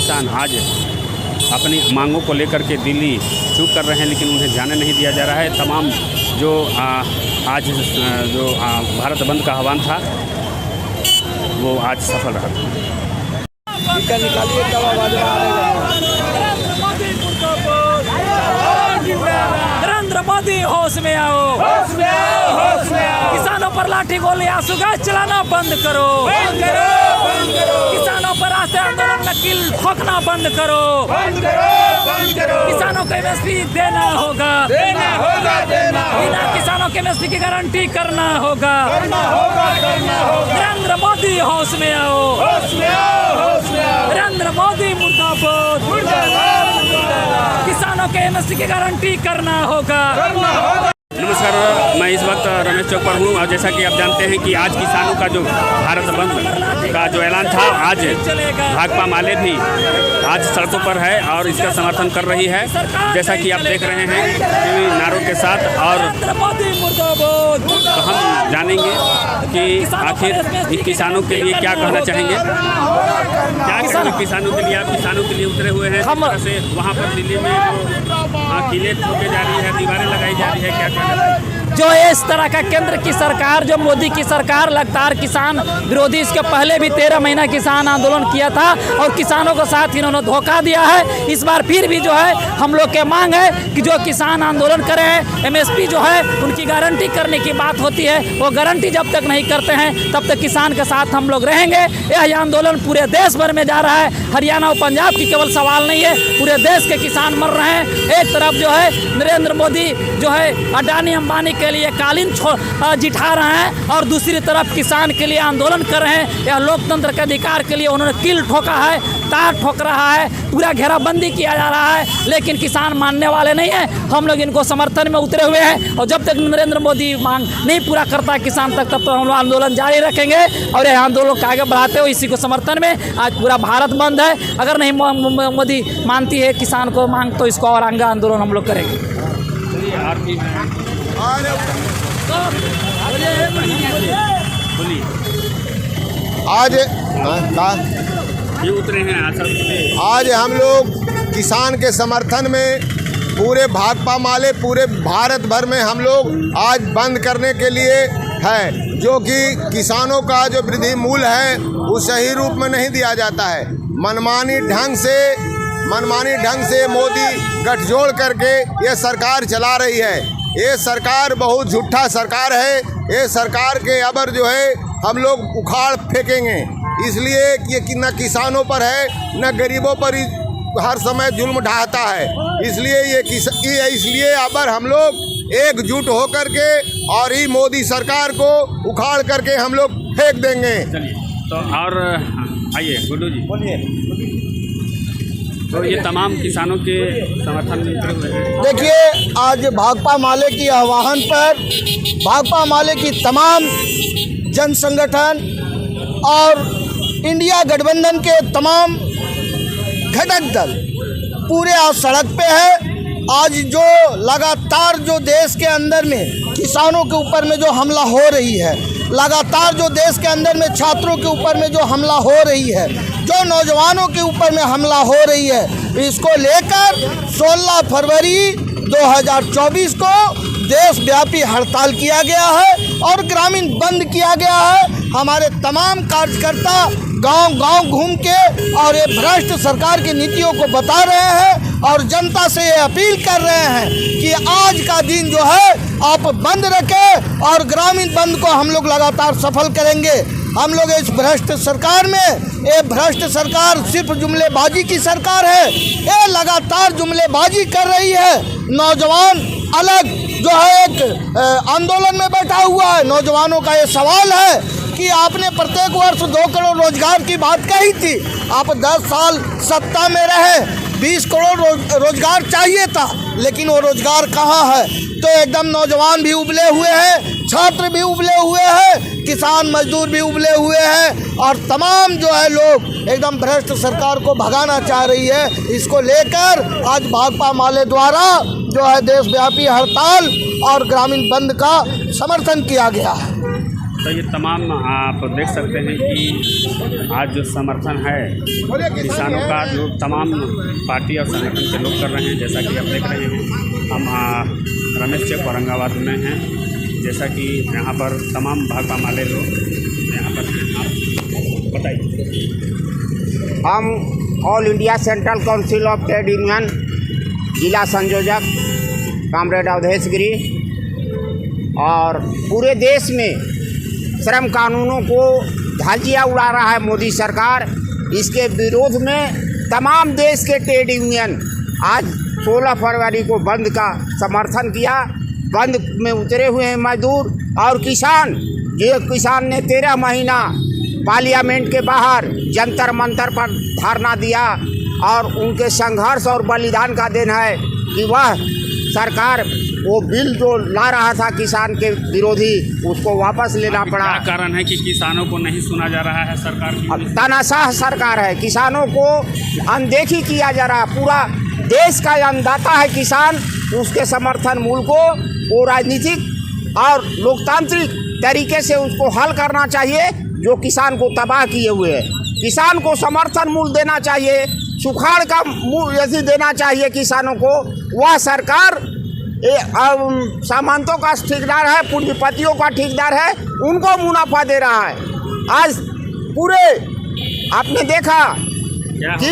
किसान आज अपनी मांगों को लेकर के दिल्ली चूक कर रहे हैं, लेकिन उन्हें जाने नहीं दिया जा रहा है। तमाम जो आज जो भारत बंद का आह्वान था वो आज सफल रहा। नरेंद्र मोदी होश में आओ, होश में आओ, होश में आओ। किसानों पर लाठी गोली आंसू गैस चलाना बंद करो, बंद करो, बंद करो। किसानों पर रास्ते आंदोलन में किल ठोकना बंद करो, बंद करो, बंद करो। किसानों को एमएसपी देना होगा, देना होगा, देना होगा। बिना किसानों के एमएसपी की गारंटी करना होगा, करना होगा, करना होगा। नरेंद्र मोदी होश में आओ, होश में आओ, होश में आओ। नरेंद्र मोदी मुर्दाबाद, मुर्दाबाद, मुर्दाबाद। किसानों के एमएसपी की गारंटी करना होगा, करना होगा। नमस्कार, मैं इस वक्त रमेश चौक पर हूँ और जैसा कि आप जानते हैं कि आज किसानों का जो भारत बंद का जो ऐलान था, आज भाकपा माले भी आज सड़कों पर है और इसका समर्थन कर रही है, जैसा कि आप देख रहे हैं नारों के साथ। और तो हम जानेंगे कि आखिर किसानों के लिए क्या कहना चाहेंगे, क्या कहेंगे किसानों के लिए। आप किसानों के लिए उतरे हुए हैं, से वहाँ पर दिल्ली में किले ठोके जा रही है, दीवारें लगाई जा रही है, क्या कहना चाहिए? जो इस तरह का केंद्र की सरकार, जो मोदी की सरकार लगातार किसान विरोधी, इसके पहले भी 13 महीना किसान आंदोलन किया था और किसानों को साथ इन्होंने धोखा दिया है। इस बार फिर भी जो है हम लोग के मांग है कि जो किसान आंदोलन करे हैं, एमएसपी जो है उनकी गारंटी करने की बात होती है, वो गारंटी जब तक नहीं करते हैं तब तक किसान के साथ हम लोग रहेंगे। यह आंदोलन पूरे देश भर में जा रहा है, हरियाणा और पंजाब की केवल सवाल नहीं है, पूरे देश के किसान मर रहे हैं। एक तरफ जो है नरेंद्र मोदी जो है अडानी अंबानी के लिए कालीन जिठा रहे हैं और दूसरी तरफ किसान के लिए आंदोलन कर रहे हैं। यह लोकतंत्र के अधिकार के लिए उन्होंने किल ठोका है, तार ठोक रहा है, पूरा घेराबंदी किया जा रहा है, लेकिन किसान मानने वाले नहीं हैं। हम लोग इनको समर्थन में उतरे हुए हैं और जब तक नरेंद्र मोदी मांग नहीं पूरा करता किसान तक, तब तक हम लोग आंदोलन जारी रखेंगे और यह आंदोलन आगे बढ़ाते हुए इसी को समर्थन में आज पूरा भारत बंद है। अगर नहीं मोदी मानती है किसान को मांग, तो इसको और आगे आंदोलन हम लोग करेंगे। आज ये उतरे हैं आज हम लोग किसान के समर्थन में पूरे भाकपा माले पूरे भारत भर में हम लोग आज बंद करने के लिए है, जो कि किसानों का जो वृद्धि मूल्य है वो सही रूप में नहीं दिया जाता है। मनमानी ढंग से मोदी गठजोड़ करके ये सरकार चला रही है। ये सरकार बहुत झूठा सरकार है। ये सरकार के अबर जो है हम लोग उखाड़ फेंकेंगे, इसलिए कि न किसानों पर है न गरीबों पर ही हर समय जुल्म ढाता है। इसलिए अबर हम लोग एकजुट होकर के और ही मोदी सरकार को उखाड़ करके हम लोग फेंक देंगे। चलिए तो और आइए गुड्डू जी बोलिए। तो ये तमाम किसानों के समर्थन में उतरे हुए हैं। देखिए, आज भाकपा माले की आह्वान पर भाकपा माले की तमाम जन संगठन और इंडिया गठबंधन के तमाम घटक दल पूरे आज सड़क पे है। आज जो लगातार जो देश के अंदर में किसानों के ऊपर में जो हमला हो रही है, लगातार जो देश के अंदर में छात्रों के ऊपर में जो हमला हो रही है, जो नौजवानों के ऊपर में हमला हो रही है, इसको लेकर 16 फरवरी 2024 को देशव्यापी हड़ताल किया गया है और ग्रामीण बंद किया गया है। हमारे तमाम कार्यकर्ता गांव-गांव घूम के और ये भ्रष्ट सरकार की नीतियों को बता रहे हैं और जनता से ये अपील कर रहे हैं कि आज का दिन जो है आप बंद रखें और ग्रामीण बंद को हम लोग लगातार सफल करेंगे। हम लोग इस भ्रष्ट सरकार में, ये भ्रष्ट सरकार सिर्फ जुमलेबाजी की सरकार है, ये लगातार जुमलेबाजी कर रही है। नौजवान अलग जो है एक आंदोलन में बैठा हुआ है। नौजवानों का ये सवाल है कि आपने प्रत्येक वर्ष 2 करोड़ रोजगार की बात कही थी, आप 10 साल सत्ता में रहे, 20 करोड़ रोजगार चाहिए था, लेकिन वो रोजगार कहाँ है? तो एकदम नौजवान भी उबले हुए हैं, छात्र भी उबले हुए हैं, किसान मजदूर भी उबले हुए हैं और तमाम जो है लोग एकदम भ्रष्ट सरकार को भगाना चाह रही है। इसको लेकर आज भाकपा माले द्वारा जो है देशव्यापी हड़ताल और ग्रामीण बंद का समर्थन किया गया है। तो ये तमाम आप देख सकते हैं कि आज जो समर्थन है किसानों का, जो तमाम पार्टी और संगठन के लोग कर रहे हैं, जैसा कि आप देख रहे हैं। हम रमेश चौक औरंगाबाद में हैं, जैसा कि यहाँ पर तमाम भाकपा माले लोग यहाँ पर हैं। आप बताइए। हम all India central council of trade union जिला संयोजक कॉमरेड अवधेश गिरी, और पूरे देश में श्रम कानूनों को धज्जियां उड़ा रहा है मोदी सरकार। इसके विरोध में तमाम देश के ट्रेड यूनियन आज 16 फरवरी को बंद का समर्थन किया। बंद में उतरे हुए हैं मजदूर और किसान। ये किसान ने 13 महीना पार्लियामेंट के बाहर जंतर मंतर पर धरना दिया, और उनके संघर्ष और बलिदान का दिन है कि वह सरकार वो बिल जो ला रहा था किसान के विरोधी, उसको वापस लेना पड़ा। क्या कारण है कि किसानों को नहीं सुना जा रहा है सरकार की? अब तानाशाह सरकार है, किसानों को अनदेखी किया जा रहा है। पूरा देश का अन्नदाता है किसान, उसके समर्थन मूल्य को वो राजनीतिक और लोकतांत्रिक तरीके से उसको हल करना चाहिए, जो किसान को तबाह किए हुए है। किसान को समर्थन मूल्य देना चाहिए, सुखाड़ का मूल्य यदि देना चाहिए किसानों को। वह सरकार सामंतों का ठेकेदार है, पूंजीपतियों का ठेकेदार है, उनको मुनाफा दे रहा है। आज पूरे आपने देखा कि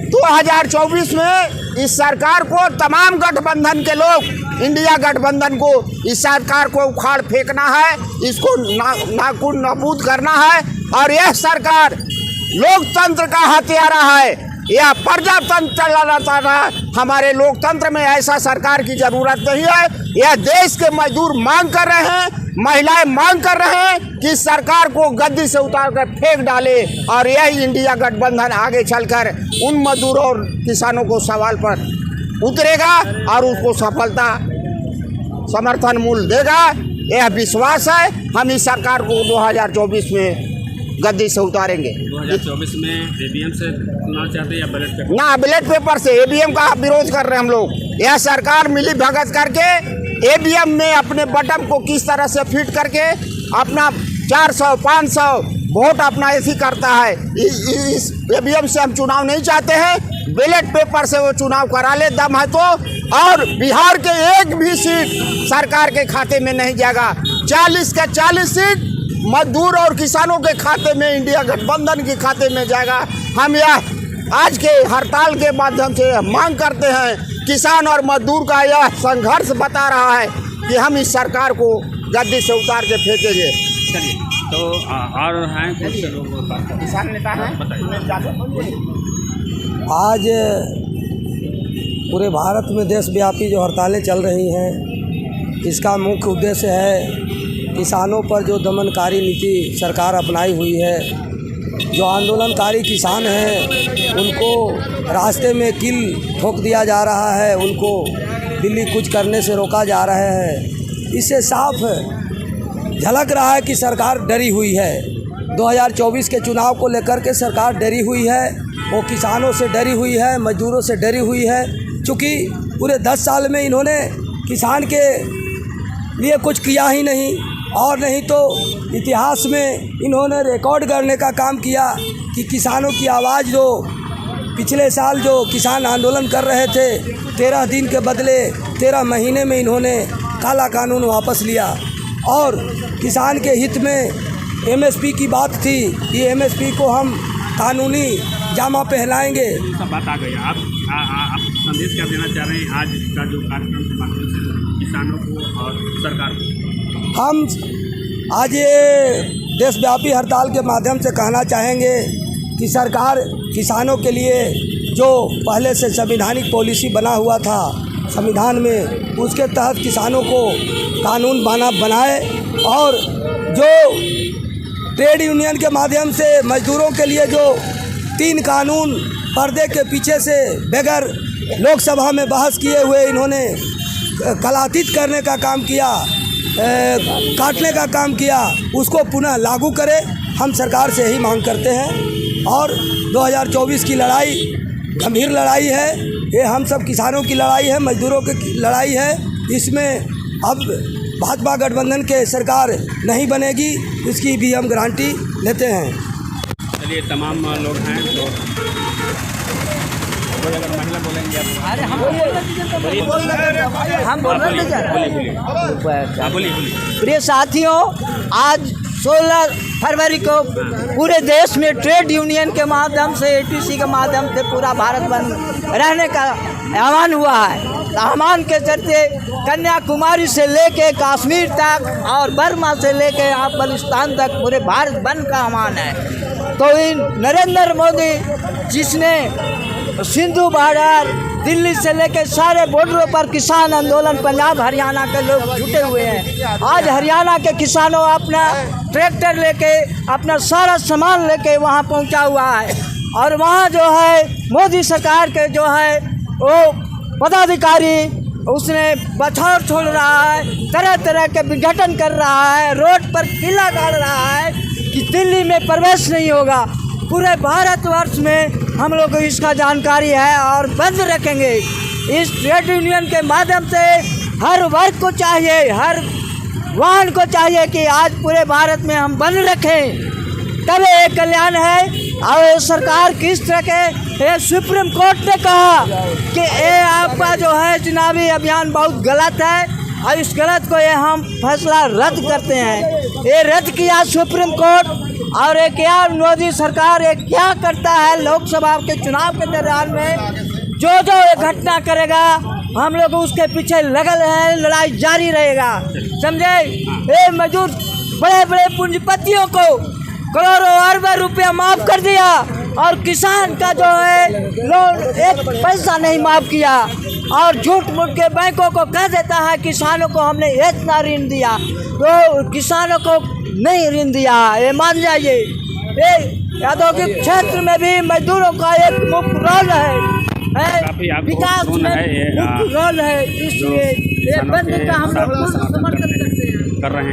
2024 में इस सरकार को तमाम गठबंधन के लोग, इंडिया गठबंधन को, इस सरकार को उखाड़ फेंकना है, इसको नाकुन नाबूद करना है। और यह सरकार लोकतंत्र का हत्यारा है, यह प्रजातंत्र चलाना चाह रहा है। हमारे लोकतंत्र में ऐसा सरकार की जरूरत नहीं है। यह देश के मजदूर मांग कर रहे हैं, महिलाएं मांग कर रहे हैं कि सरकार को गद्दी से उतार कर फेंक डाले, और यह इंडिया गठबंधन आगे चलकर उन मजदूरों और किसानों को सवाल पर उतरेगा और उसको सफलता समर्थन मूल्य देगा। यह विश्वास है। हम इस सरकार को 2024 में गद्दी से उतारेंगे। 2024 में ईवीएम से चुनाव चाहते हैं या बैलेट पेपर? ना, बैलेट पेपर से। ईवीएम का विरोध कर रहे हैं हम लोग। यह सरकार मिली भगत करके ईवीएम में अपने बटन को किस तरह से फिट करके अपना 400-500 वोट अपना ऐसी करता है। इस ईवीएम से हम चुनाव नहीं चाहते हैं। बैलेट पेपर से वो चुनाव करा ले, दम है तो। और बिहार के एक भी सीट सरकार के खाते में नहीं जाएगा। 40 के 40 सीट मजदूर और किसानों के खाते में, इंडिया गठबंधन के खाते में जाएगा। हम यह आज के हड़ताल के माध्यम से मांग करते हैं। किसान और मजदूर का यह संघर्ष बता रहा है कि हम इस सरकार को गद्दी से उतार के फेंकेंगे। चलिए, तो और हैं कुछ लोग किसान नेता हैं, आज पूरे भारत में देशव्यापी जो हड़तालें चल रही हैं, इसका मुख्य उद्देश्य है किसानों पर जो दमनकारी नीति सरकार अपनाई हुई है। जो आंदोलनकारी किसान हैं उनको रास्ते में किल ठोक दिया जा रहा है, उनको दिल्ली कूच करने से रोका जा रहा है। इससे साफ झलक रहा है कि सरकार डरी हुई है। 2024 के चुनाव को लेकर के सरकार डरी हुई है। वो किसानों से डरी हुई है, मजदूरों से डरी हुई है। चूँकि पूरे 10 साल में इन्होंने किसान के लिए कुछ किया ही नहीं, और नहीं तो इतिहास में इन्होंने रिकॉर्ड करने का काम किया कि किसानों की आवाज़ जो पिछले साल जो किसान आंदोलन कर रहे थे, 13 दिन के बदले 13 महीने में इन्होंने काला कानून वापस लिया। और किसान के हित में एमएसपी की बात थी कि एमएसपी को हम कानूनी जामा पहनाएंगे। सब बात आ गई। आप संदेश क्या देना चाह रहे हैं आज का जो कार्यक्रम के माध्यम से किसानों को और सरकार को? हम आज ये देशव्यापी हड़ताल के माध्यम से कहना चाहेंगे कि सरकार किसानों के लिए जो पहले से संवैधानिक पॉलिसी बना हुआ था संविधान में, उसके तहत किसानों को कानून बनाए, और जो ट्रेड यूनियन के माध्यम से मजदूरों के लिए जो 3 कानून पर्दे के पीछे से बगैर लोकसभा में बहस किए हुए इन्होंने कलातीत करने का काम किया, काटने का काम किया, उसको पुनः लागू करें। हम सरकार से यही मांग करते हैं। और 2024 की लड़ाई गंभीर लड़ाई है। ये हम सब किसानों की लड़ाई है, मजदूरों की लड़ाई है। इसमें अब भाजपा गठबंधन के सरकार नहीं बनेगी, इसकी भी हम गारंटी लेते हैं। चलिए तमाम लोग हैं तो कोई अगर महिला बोलेंगे हम बोल रहे बोलिए बोलिए। प्रिय साथियों, आज 16 फरवरी को पूरे देश में ट्रेड यूनियन के माध्यम से, एटीसी के माध्यम से पूरा भारत बंद रहने का आह्वान हुआ है। आह्वान के चलते कन्याकुमारी से लेके कश्मीर तक और बर्मा से लेके अफगानिस्तान तक पूरे भारत बंद का आह्वान है। तो इन नरेंद्र मोदी जिसने सिंधु बॉर्डर, दिल्ली से लेकर सारे बॉर्डरों पर किसान आंदोलन, पंजाब हरियाणा के लोग जुटे हुए हैं। आज हरियाणा के किसानों अपना ट्रैक्टर लेके, अपना सारा सामान लेके वहाँ पहुँचा हुआ है और वहाँ जो है मोदी सरकार के जो है वो पदाधिकारी उसने बछौर छोड़ रहा है, तरह तरह के विघटन कर रहा है, रोड पर किला गाड़ रहा है कि दिल्ली में प्रवेश नहीं होगा। पूरे भारतवर्ष में हम लोग को इसका जानकारी है और बंद रखेंगे। इस ट्रेड यूनियन के माध्यम से हर वर्ग को चाहिए, हर वाहन को चाहिए कि आज पूरे भारत में हम बंद रखें, तब ये कल्याण है। और सरकार किस तरह के, ये सुप्रीम कोर्ट ने कहा कि ये आपका जो है चुनावी अभियान बहुत गलत है और इस गलत को ये हम फैसला रद्द करते हैं। ये रद्द किया सुप्रीम कोर्ट। और ये क्या मोदी सरकार ये क्या करता है, लोकसभा के चुनाव के दौरान में जो ये घटना करेगा हम लोग उसके पीछे लगल है, लड़ाई जारी रहेगा, समझे। ये मजदूर बड़े बड़े पूंजीपतियों को करोड़ों अरबों रुपया माफ़ कर दिया और किसान का जो है लोन एक पैसा नहीं माफ़ किया और झूठ मूठ के बैंकों को कह देता है किसानों को हमने इतना ऋण दिया, तो किसानों को नहीं ऋण दिया। ये मान जाइए, ये औद्योगिक क्षेत्र में भी मजदूरों का एक मुख्य रोल है, विकास में मुख्य रोल है, इसलिए ये बंद का हम लोग समर्थन करते हैं।